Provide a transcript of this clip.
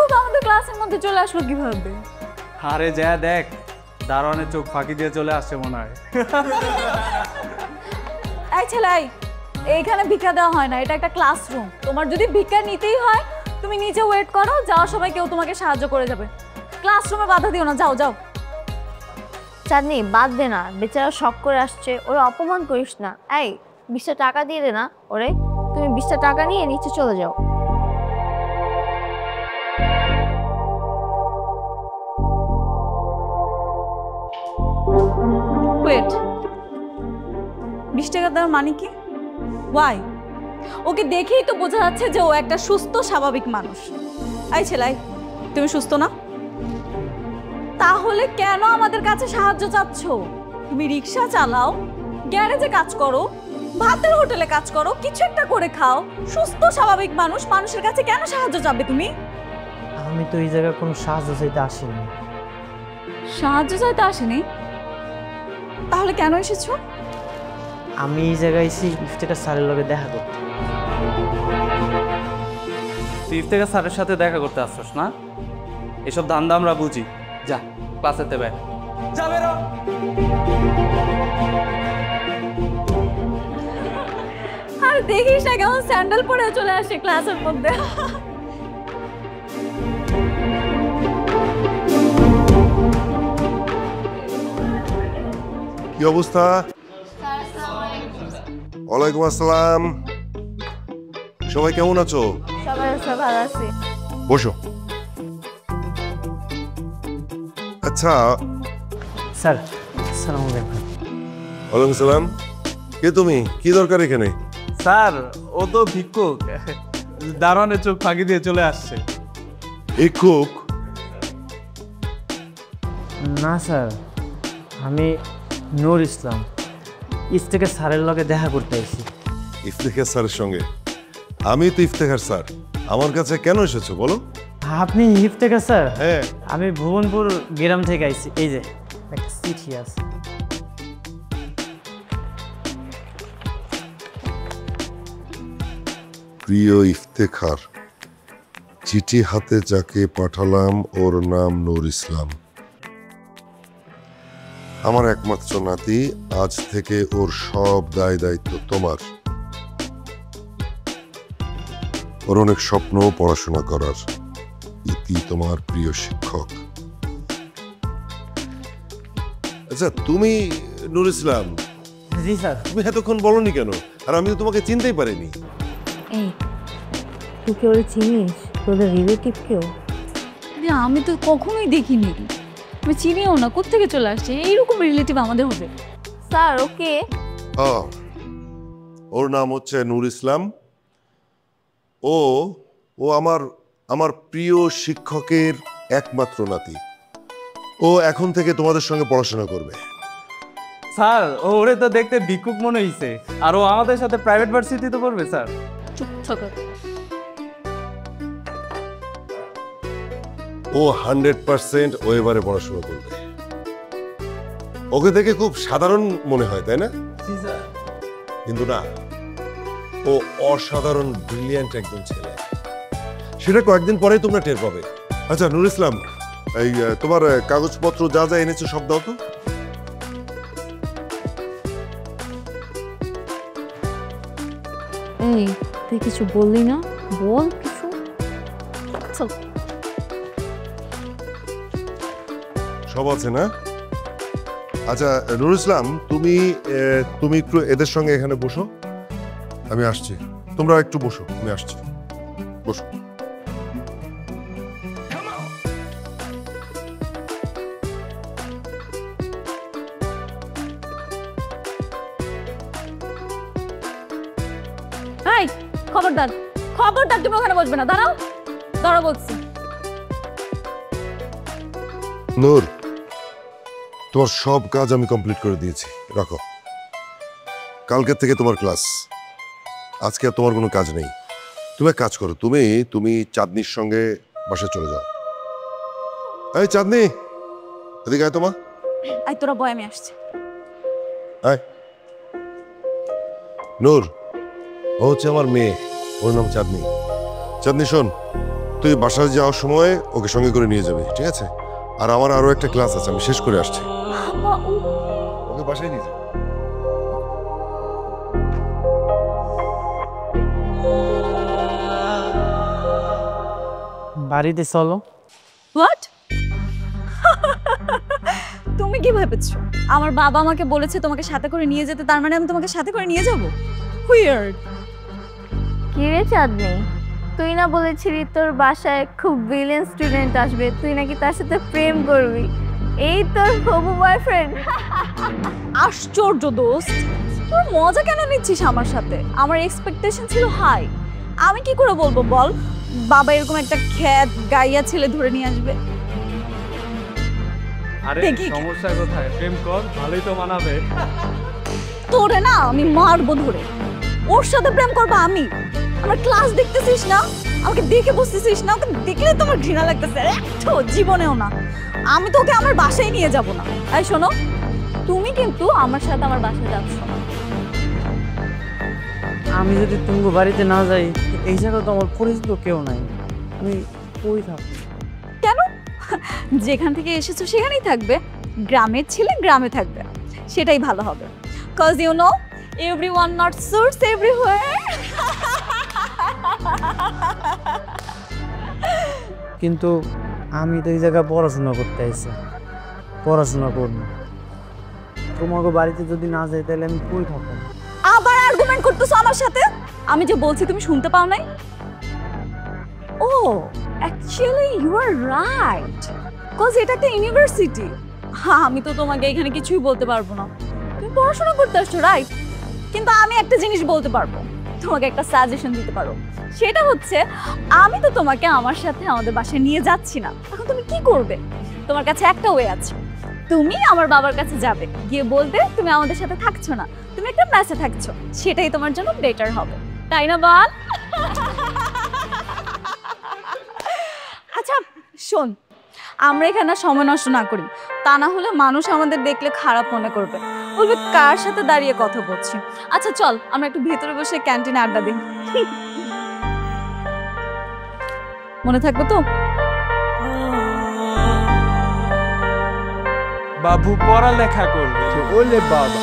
ভিক্ষুক আমাদের ক্লাসের মধ্যে চলে আসলো কিভাবে? আরে যা দেখ, দারোয়ানের চোখ ফাঁকি দিয়ে চলে আসছে মনে হয়। এই ছেলে, এইখানে ভিক্ষা দেওয়া হয় না, এটা একটা ক্লাসরুম। তোমার যদি ভিক্ষা নিতেই হয় তুমি নিচে ওয়েট করো, যাওয়ার সময় কেউ তোমাকে সাহায্য করে যাবে। ক্লাসরুমে বাধা দিও না, যাও যাও। চাঁদনি বাদ দে না, বেচারা শখ করে আসছে, ওরা অপমান করিস না। এই 20টা টাকা দিয়ে দে না ওরে, তুমি 20টা টাকা নিয়ে নিচে চলে যাও। ওয়েট, 20 টাকা দেওয়ার মানে কি? ওয়াই? ওকে দেখেই তো বোঝা যাচ্ছে যে ও একটা সুস্থ স্বাভাবিক মানুষ। এই ছেলে, তুমি সুস্থ না? তাহলে কেন আমাদের কাছে সাহায্য চাচ্ছ? তুমি রিক্সা চালাও, গ্যারেজে কাজ করো, ভাতের হোটেলে কাজ করো, কিছু একটা করে খাও। সুস্থ স্বাভাবিক মানুষ, মানুষের কাছে কেন সাহায্য চাবে তুমি? আমি তো এই জায়গায় কোনো সাহায্য চাইতে আসিনি। সাহায্য চাইতে আসেনি? তাহলে কেন এসেছো? আমি এই জায়গায় এসে ইফতেখার স্যারের লগে দেখা করতে। তুই ইফতেখার স্যারের সাথে দেখা করতে আসছস না? এসব ধান্দা আমরা বুঝি। যা ক্লাসেতে বের। যা বেরো। আর দেখিস না কেমন স্যান্ডেল পরে চলে আসে ক্লাসের মধ্যে। কি অবস্থা? ওয়ালাইকুম আসসালাম। সবাই কেমন আছো? সবাই ভালো আছে। বসো। আচ্ছা, স্যার আসসালামু আলাইকুম। ওয়ালাইকুম সালাম। কে তুমি? কি দরকার এখানে? স্যার ও তো ভিক্ষুক, দারোয়ানের চোখ ফাঁকি দিয়ে চলে আসছে। ভিক্ষুক? না স্যার, আমি নূর ইসলাম, ইফতেখার স্যারের লগে দেখা করতে এসেছি। ইফতেখার স্যারের সঙ্গে? আমি তো ইফতেখার স্যার, আমার কাছে কেন এসেছো বলো? আপনি ইফতেখার স্যার? হ্যাঁ। আমি ভুবনপুর গ্রাম থেকে আইছি। এই যে একটা চিঠি আছে। প্রিয় ইফতেখার, চিঠি হাতে যাকে পাঠালাম ওর নাম নূর ইসলাম। আমার একমাত্র নাতি, আজ থেকে ওর সব দায় দায়িত্ব তোমার। ওর অনেক স্বপ্ন পড়াশোনা করার। ইতি তোমার প্রিয় শিক্ষক। আচ্ছা, তুমি নূর ইসলাম? জি স্যার। তুমি এতক্ষণ বলনি কেন? আর আমি তো তোমাকে চিনতেই পারিনি। এই তুই কি ওরে চিনিস? তোদের রিলেটিভ কেউ? আমি তো কখনোই দেখিনি, আমি চিনিও না, কোত্থেকে চলে আসছে? এইরকম রিলেটিভ আমাদের হবে? Sir okay. ওর নাম হচ্ছে নূর ইসলাম। ও ও আমার আমার প্রিয় শিক্ষকের একমাত্র নাতি। ও এখন থেকে তোমাদের সঙ্গে পড়াশোনা করবে। স্যার ওরে তো দেখতে ভিক্ষুক মনে হইছে, আর ও আমাদের সাথে প্রাইভেট ভার্সিটিতে পড়বে। স্যার চুপ থাকো। ও 100% ও এবারে পড়াশোনা করবে। ওকে দেখে খুব সাধারণ মনে হয়, তাই না? জি স্যার। কিন্তু না, ও অসাধারণ ব্রিলিয়ান্ট একজন ছেলে। সেটা কয়েকদিন পরেই তোমরা টের পাবে। আচ্ছা নূর ইসলাম, এই তোমার কাগজপত্র যা যা এনেছো সব দাও তো। এই তুই কিছু বললি না, বল কিছু। সব আছে না? আচ্ছা নূর ইসলাম, তুমি একটু এদের সঙ্গে এখানে বসো, আমি আসছি। তোমরা একটু বসো, আমি আসছি। বসো। এই খবরদার, খবরদার, তুমি ওখানে বসবে না। দাঁড়াও দাঁড়াও বলছি। নূর, তোমার সব কাজ আমি কমপ্লিট করে দিয়েছি, রাখো। কালকে থেকে তোমার ক্লাস, আজকে আর তোমার কোনো কাজ নেই। তুমি এক কাজ করো, তুমি চাঁদনির সঙ্গে বাসায় চলে যাও। এই চাঁদনি, এদিকে আয়। তোমার এই তোরা বয়, আমি আসছি। আয়। নূর, ও হচ্ছে আমার মেয়ে, ওর নাম চাঁদনি। চাঁদনি শোন, তুই বাসায় যাওয়ার সময় ওকে সঙ্গে করে নিয়ে যাবে, ঠিক আছে? আর আমার আরো একটা ক্লাস আছে, আমি শেষ করে আসছি। আম্মা, ওকে বাসায় নিয়ে যাবে। বাড়িতে চলো। হোয়াট? তুমি কি ভেবেছো আমার বাবা আমাকে বলেছে তোমাকে সাথে করে নিয়ে যেতে, তার মানে আমি তোমাকে সাথে করে নিয়ে যাব? উইয়ার্ড। কি রে চাঁদনি, তুই না বলেছিলি তোর বাসায় খুব ব্রিলিয়েন্ট স্টুডেন্ট আসবে, তুই নাকি তার সাথে প্রেম করবি? এই তোর হবু বয়ফ্রেন্ড? আশ্চর্য দোস্ত, তুই মজা কেন নিচ্ছিস আমার সাথে? আমার এক্সপেকটেশন ছিল হাই। আমি কি করে বলবো বল, বাবা এরকম একটা খ্যাত গাইয়া ছেলে ধরে নিয়ে আসবে? আরে দেখি। সমস্যা কোথায়? প্রেম কর, ভালোই তো মানাবে। তোরে না আমি মারবো ধরে। ওর সাথে প্রেম করবো আমি? আমার ক্লাস দেখতেছিস না? আমাকে দেখে বসতেছিস না? ওকে দেখলে তোমার ঘৃণা লাগতেছে? একটু জীবনেও না। আমি তো ওকে আমার বাসায় নিয়ে যাব না। এই শোনো, তুমি কিন্তু আমার সাথে আমার বাসায় যাচ্ছ না। আমি যদি তুঙ্গ বাড়িতে না যাই, এই জায়গায় তো আমার পরিচিত কেউ নাই, আমি কই থাকবো? কেন? যেখান থেকে এসেছো সেখানেই থাকবে। গ্রামের ছেলে গ্রামে থাকবে, সেটাই ভালো হবে। Cause you know everyone not suits everywhere. কিন্তু আমি তো এই জায়গায় পড়াশোনা করতে আইছি, পড়াশোনা করব। তোমাকে বাড়িতে যদি না যাই তাহলে আমি কই থাকবো? আবার আর্গুমেন্ট করতেছো আমার সাথে? আমি যে বলছি তুমি শুনতে পাও নাই? ও actually you are right, cause এটা একটা ইউনিভার্সিটি। আমি তো তোমাকে এখানে কিছুই বলতে পারবো না, তুমি পড়াশোনা করতে আসছো রাইট। কিন্তু আমি একটা জিনিস বলতে পারবো, তোমাকে একটা সাজেশন দিতে পারো। সেটা হচ্ছে, আমি তো তোমাকে আমার সাথে আমাদের বাসায় নিয়ে যাচ্ছি না। এখন তুমি কি করবে? তোমার কাছে একটা ওয়ে আছে, তুমি আমার বাবার কাছে যাবে, গিয়ে বলবে তুমি আমাদের সাথে থাকছো না, তুমি একটা মেসে থাকছো। সেটাই তোমার জন্য বেটার হবে, তাই না বল? আচ্ছা শোন, আমরা এখানে সময় নষ্ট না করি, তা না হলে মানুষ আমাদের দেখলে খারাপ মনে করবে, বলবে কার সাথে দাঁড়িয়ে কথা বলছি। আচ্ছা চল, আমরা একটু ভেতরে বসে ক্যান্টিনে আড্ডা দিই। মনে থাকবে তো? বাবু পড়ালেখা করবে। ওলে বাবা,